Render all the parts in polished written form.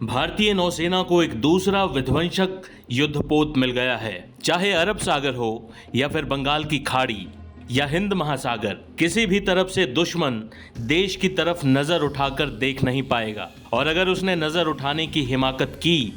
भारतीय नौसेना को एक दूसरा विध्वंसक युद्धपोत मिल गया है। चाहे अरब सागर हो या फिर बंगाल की खाड़ी या हिंद महासागर, किसी भी तरफ से दुश्मन देश की तरफ नजर उठाकर देख नहीं पाएगा। और अगर उसने नजर उठाने की हिमाकत की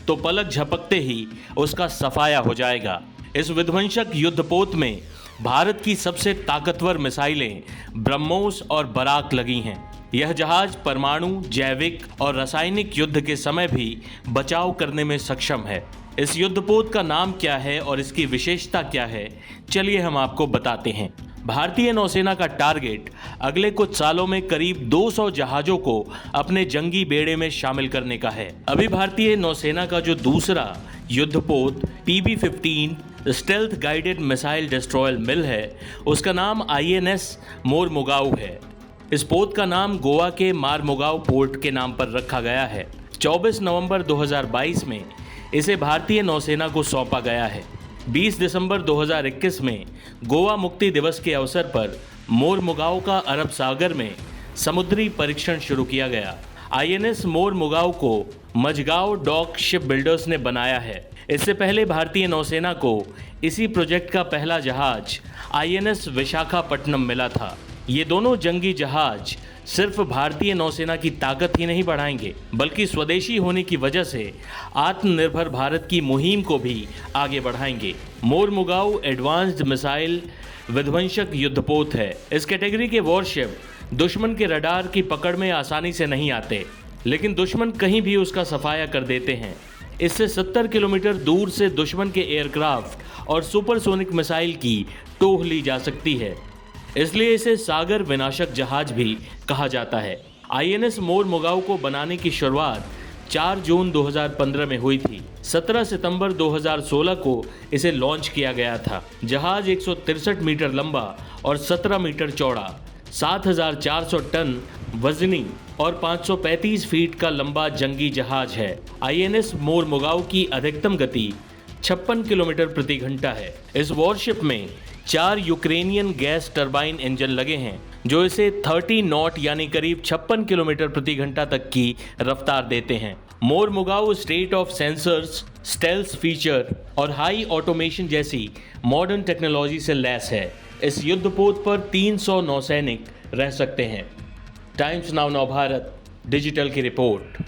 तो पलक झपकते ही उसका सफाया हो जाएगा। इस विध्वंसक युद्धपोत में भारत की सबसे ताकतवर मिसाइलें ब्रह्मोस और बराक लगी हैं। यह जहाज परमाणु, जैविक और रासायनिक युद्ध के समय भी बचाव करने में सक्षम है। इस युद्धपोत का नाम क्या है और इसकी विशेषता क्या है, चलिए हम आपको बताते हैं। भारतीय नौसेना का टारगेट अगले कुछ सालों में करीब 200 जहाजों को अपने जंगी बेड़े में शामिल करने का है। अभी भारतीय नौसेना का जो दूसरा युद्धपोत PB-15 स्टेल्थ गाइडेड मिसाइल डिस्ट्रॉयल मिल है, उसका नाम INS मोरमुगाओ है। इस पोत का नाम गोवा के मारमुगाओ पोर्ट के नाम पर रखा गया है। 24 नवंबर 2022 में इसे भारतीय नौसेना को सौंपा गया है। 20 दिसंबर 2021 में गोवा मुक्ति दिवस के अवसर पर मोरमुगाओ का अरब सागर में समुद्री परीक्षण शुरू किया गया। INS मोरमुगाओ को मझगांव डॉक शिप बिल्डर्स ने बनाया है। इससे पहले भारतीय नौसेना को इसी प्रोजेक्ट का पहला जहाज INS विशाखापट्टनम मिला था। ये दोनों जंगी जहाज सिर्फ भारतीय नौसेना की ताकत ही नहीं बढ़ाएंगे, बल्कि स्वदेशी होने की वजह से आत्मनिर्भर भारत की मुहिम को भी आगे बढ़ाएंगे। मोरमुगाओ एडवांस्ड मिसाइल विध्वंसक युद्धपोत है। इस कैटेगरी के वॉरशिप दुश्मन के रडार की पकड़ में आसानी से नहीं आते, लेकिन दुश्मन कहीं भी उसका सफाया कर देते हैं। इससे 70 किलोमीटर दूर से दुश्मन के एयरक्राफ्ट और सुपरसोनिक मिसाइल की टोह ली जा सकती है, इसलिए इसे सागर विनाशक जहाज भी कहा जाता है। INS मोरमुगाओ को बनाने की शुरुआत 4 जून 2015 में हुई थी। 17 सितंबर 2016 को इसे लॉन्च किया गया था। जहाज 163 मीटर लंबा और 17 मीटर चौड़ा, 7,400 टन वजनी और 535 फीट का लंबा जंगी जहाज है। INS मोरमुगाओ की अधिकतम गति 56 किलोमीटर प्रति घंटा है। इस वॉरशिप में 4 यूक्रेनियन गैस टरबाइन इंजन लगे हैं, जो इसे 30 नॉट यानी करीब 56 किलोमीटर प्रति घंटा तक की रफ्तार देते हैं। Mormugao state of sensors, stealth feature और हाई ऑटोमेशन जैसी मॉडर्न टेक्नोलॉजी से लैस है। इस युद्धपोत पर 300 नौसैनिक रह सकते हैं। टाइम्स नाउ भारत डिजिटल की रिपोर्ट।